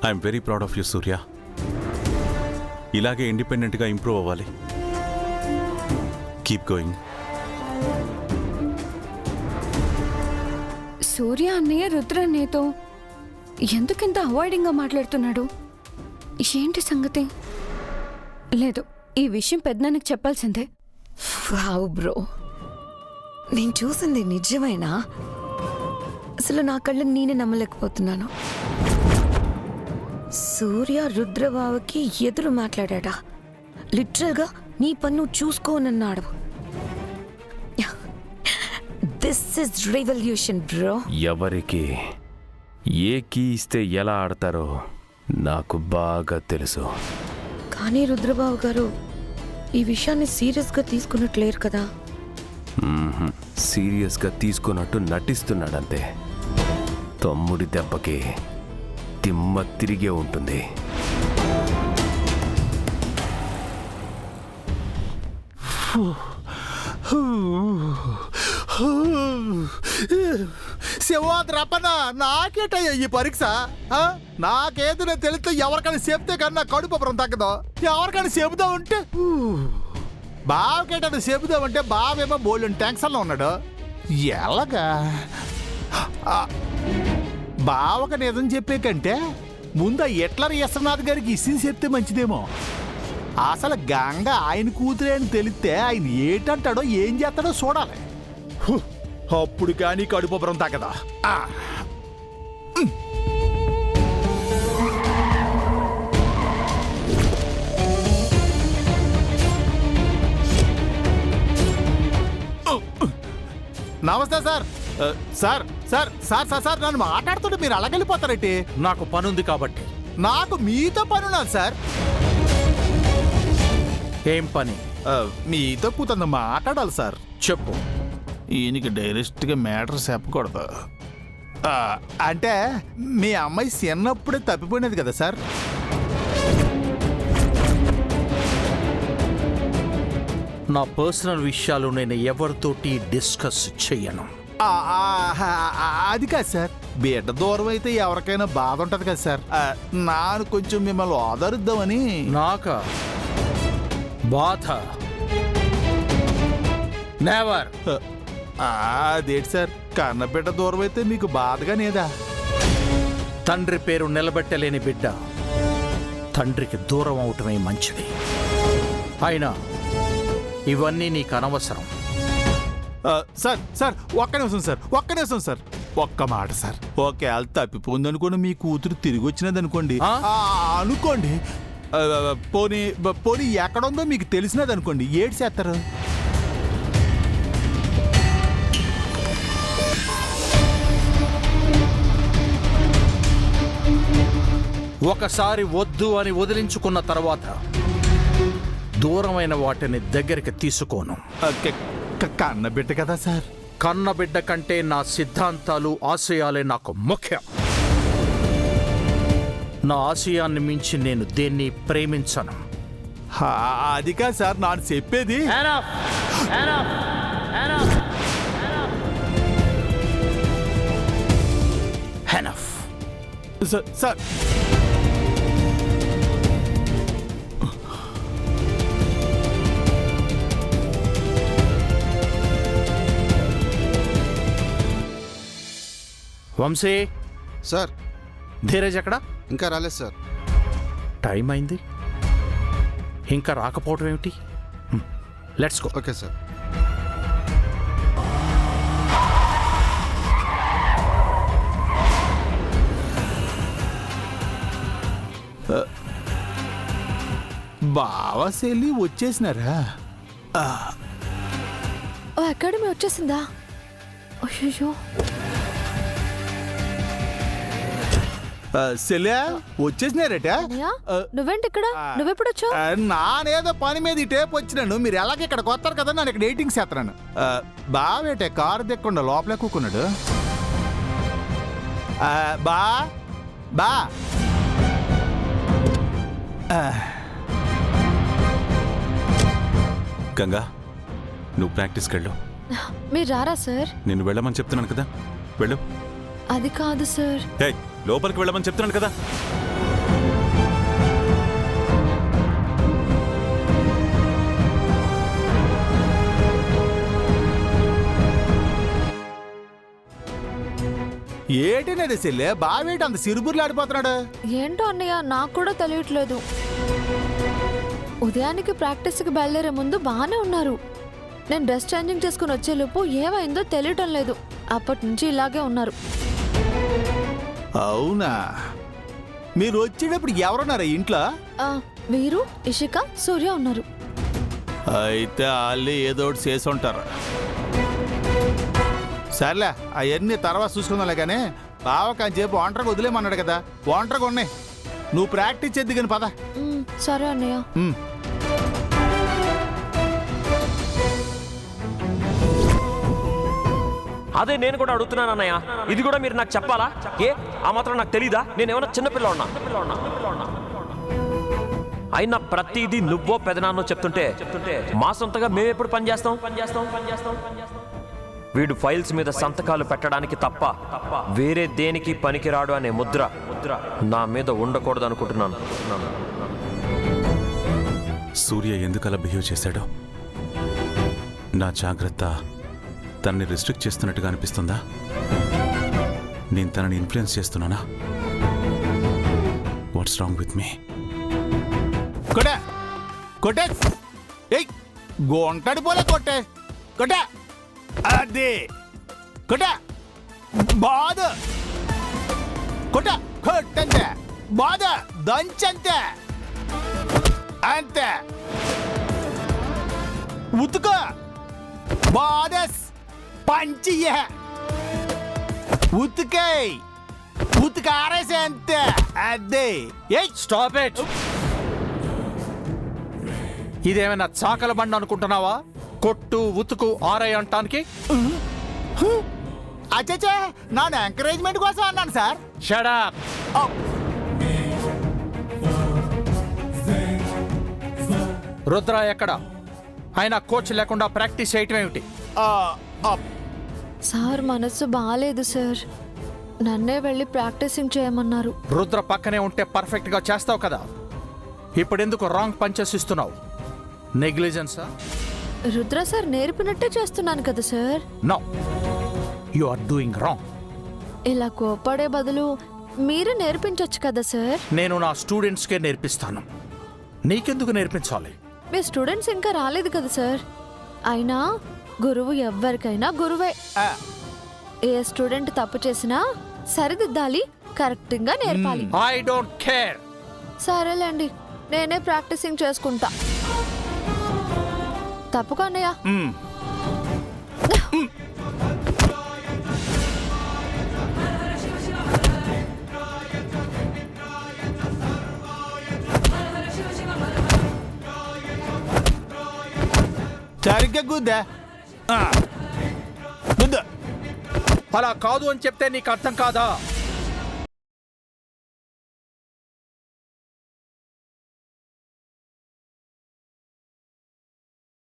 I'm very proud of you Surya. ఇలాగే ఇండిపెండెంట్గా improve అవ్వాలి. Keep going. సూర్య అన్నయ్య రుద్ర అన్నయ్యతో ఎందుకింత అవాయిడింగ్గా మాట్లాడుతున్నాడు? ఏంటి సంగతి? లేదు, ఈ విషయం పెద్దనాన్నకి చెప్పాల్సిందే. వావ్ బ్రో, నేను చూసింది నిజమేనా? అసలు నా కళ్ళని నేనే నమ్మలేకపోతున్నాను. సూర్య రుద్రబావకి ఎదురు మాట్లాడా. లిటరల్గా నీ పన్ను చూసుకోనన్నాడు. This is revolution bro. ఎవరికి ఏ కీ ఇస్తే ఎలా ఆడతారో నాకు బాగా తెలుసు. కానీ రుద్రబాబు గారు ఈ విషయాన్ని సీరియస్గా తీసుకున్నట్లేరు కదా? సీరియస్గా తీసుకున్నట్టు నటిస్తున్నాడంతే. తమ్ముడి దెబ్బకి దిమ్మ తిరిగే ఉంటుంది. శివోద్రపన నాకేటయ్యా ఈ పరీక్ష? నాకేదో తెలిస్తే ఎవరికైనా చెప్తే కన్నా కడుపు అప్పుడు తగ్గదు. ఎవరికైనా చెబుతా ఉంటే బావకేటన్నా చెబుదామంటే బావేమో బోల్డ్ టెన్షన్లో ఉన్నాడు. ఎలాగా బావక నిజం చెప్పే కంటే ముందు ఎట్లర్ యశ్వనాథ్ గారికి ఇసి చెప్తే మంచిదేమో. అసలు గంగ ఆయన కూతురే అని తెలిస్తే ఆయన ఏంటంటాడో ఏం చేస్తాడో చూడాలి. అప్పుడు కానీ కడుపుబ్బరం తగ్గదా? నమస్తే sir. Sir sir sir sir sir నన్ను మాట్లాడుతుంటే మీరు అలాగెళ్ళిపోతారేంటి? నాకు పనుంది కాబట్టి. నాకు మీతో పనున్నాను సార్. ఏం పని? మీతో కూతురు మాట్లాడాలి సార్. చెప్పు. ఈయనకి డైరెక్ట్గా మ్యాటర్ చెప్పకూడదు. అంటే మీ అమ్మాయి చిన్నప్పుడే తప్పిపోయినది కదా సార్. నా పర్సనల్ విషయాలు నేను ఎవరితోటి డిస్కస్ చెయ్యను. అది కాదు సార్, బిడ్డ దూరం అయితే ఎవరికైనా బాధ ఉంటుంది కదా సార్. నాను కొంచెం మిమ్మల్ని ఆదరిద్దామని. నాకా బాధ? నెవర్. అదేంటి సార్, కన్న బిడ్డ దూరం అయితే మీకు బాధగా నేదా? తండ్రి పేరు నిలబెట్టలేని బిడ్డ తండ్రికి దూరం అవటమే మంచిది. అయినా ఇవన్నీ నీకు అనవసరం. సార్ సార్ ఒక్క నిమిషం సార్, ఒక్క నిమిషం సార్, ఒక్క మాట సార్. ఒకవేళ తప్పిపోయింది అనుకోండి, మీ కూతురు తిరిగి వచ్చినది అనుకోండి. అనుకోండి, పోనీ పోనీ ఎక్కడుందో మీకు తెలిసినది అనుకోండి, ఏడు చేస్తారు? ఒకసారి వద్దు అని వదిలించుకున్న తర్వాత దూరమైన వాటిని దగ్గరికి తీసుకోను. కన్న బిడ్డ కదా సార్. కన్న బిడ్డ కంటే నా సిద్ధాంతాలు, ఆశయాలే నాకు ముఖ్యం. నా ఆశయాన్ని మించి నేను దేన్ని ప్రేమించను. అది కాదు సార్ నాకు చెప్పేది. Sir Vamsi sir. ధీరజ్ ఎక్కడా? ఇంకా రాలేదు సార్. టైం అయింది, ఇంకా రాకపోవడం ఏమిటి? Let's go. Okay sir. బావా సెల్లి వచ్చేసినారా? అకాడమీ వచ్చేసిందా? అయ్యో, సెల్లా వచ్చేసినారట. నువ్వేంటి ఇక్కడ? నువ్వెప్పుడు వచ్చావు? నానేదో పని మీద ఈ టేపు వచ్చినాను. మీరు ఎలాగ ఇక్కడికి వస్తారు కదా, నన్ను ఇక్కడ ఎయిటింగ్ చేస్తున్నాను. బావేటే కారు దిక్కుండా లోపలే కూకున్నాడు. బా బా గంగా, నువ్వు ప్రాక్టీస్కి వెళ్ళు. మీరు రారా సార్? నేను వెళ్ళమని చెప్తున్నాను కదా, వెళ్ళు. అది కాదు సార్. లోపలికి వెళ్ళమని చెప్తున్నాను కదా. ఏటినది చెల్లె బావేటి అంత సిరుబుర్లు ఆడిపోతున్నాడు? ఏంటో అన్నయ్య నాకు కూడా తెలియట్లేదు. ఉదయానికి ప్రాక్టీస్కి బయలుదేరే ముందు బాగానే ఉన్నారు. నేను డ్రెస్ చేంజింగ్ చేసుకుని వచ్చేలోపు ఏమైందో తెలియటం లేదు. అప్పటి నుంచి ఇలాగే ఉన్నారు. అవునా? మీరు వచ్చేటప్పుడు ఎవరున్నారా ఇంట్లో? వీరు, ఇషిక, సూర్య ఉన్నారు. అయితే వాళ్ళు ఏదో ఒకటి చేసి ఉంటారు. సర్లే అవన్నీ తర్వాత చూసుకుందాంలే కానీ బావకు అని చెప్పి ఒంటరిగా వదిలేమన్నాడు కదా, ఒంటరిగా ఉన్నాయి. నువ్వు ప్రాక్టీస్ చేద్ది కానీ పద. సరే అన్నయ్య. అదే నేను కూడా అడుగుతున్నాను అన్నయ్య, ఇది కూడా మీరు నాకు చెప్పాలా? ఏ ఆ మాత్రం నాకు తెలీదా? నేను ఏమన్నా చిన్నపిల్ల ఉన్నా? అయినా ప్రతిదీ నువ్వో పెదనాన్నో చెప్తుంటే మా సొంతగా మేమెప్పుడు పని చేస్తాం? వీడు ఫైల్స్ మీద సంతకాలు పెట్టడానికి తప్ప వేరే దేనికి పనికిరాడు అనే ముద్ర నా మీద ఉండకూడదు అనుకుంటున్నాను. సూర్య ఎందుకు అలా బిహేవ్ చేశాడు? నా జాగ్రత్త తనని రిస్ట్రిక్ట్ చేస్తున్నట్టుగా అనిపిస్తుందా? నేను తనని ఇన్ఫ్లుయెన్స్ చేస్తున్నానా? What's wrong with me? కొట్టే కొట్టే ఏయ్ గొంటడి పోలే కొట్టే కొట్టే అదే కొట్ట బాధ కొట్ట కొట్టంతే బాధ దంచంతే అంతే ఉతుక బాధస్ పంచియ ఉతుకై ఉతుక ఆరేసే అంతే అదే ఏయ్ స్టాప్ ఇట్. ఇదేమైనా చాకల బండి అనుకుంటున్నావా? కొట్టు ఉతుకు ఆరై అంటానికి? అచ్చచ్చే నా ఎంకరేజ్మెంట్ కోసం అన్నాను సార్. Shut up. రుద్ర ఎక్కడ? ఆయన కోచ్ లేకుండా ప్రాక్టీస్ చేయటం ఏమిటి? సార్ మనసు బాగాలేదు సార్. నన్నే వెళ్ళి ప్రాక్టీసింగ్ చేయమన్నారు. రుద్ర పక్కనే ఉంటే పర్ఫెక్ట్ గా చేస్తావు కదా, ఇప్పుడెందుకు రాంగ్ పంచెస్ ఇస్తున్నావు? నెగ్లిజెన్సా? రుద్ర సార్ నేర్పినట్టే చేస్తున్నాను కదా sir. No, you are doing wrong. ఇలా కోపడే బదులు మీరే నేర్పించొచ్చు కదా సార్. నేను నా స్టూడెంట్స్కే నేర్పిస్తాను, నీకెందుకు నేర్పించాలి? మీ స్టూడెంట్స్ ఇంకా రాలేదు కదా సార్. అయినా గురువు ఎవ్వరికైనా గురువే. ఏ స్టూడెంట్ తప్పు చేసినా సరిదిద్దాలి, కరెక్ట్గా నేర్పాలి. I don't care. సరేలేండి, నేనే ప్రాక్టీసింగ్ చేసుకుంటా. తప్పుకో అన్నయ్య. సరిగ్గా గుద్దా గుద్దా. అలా కాదు అని చెప్తే నీకు అర్థం కాదా?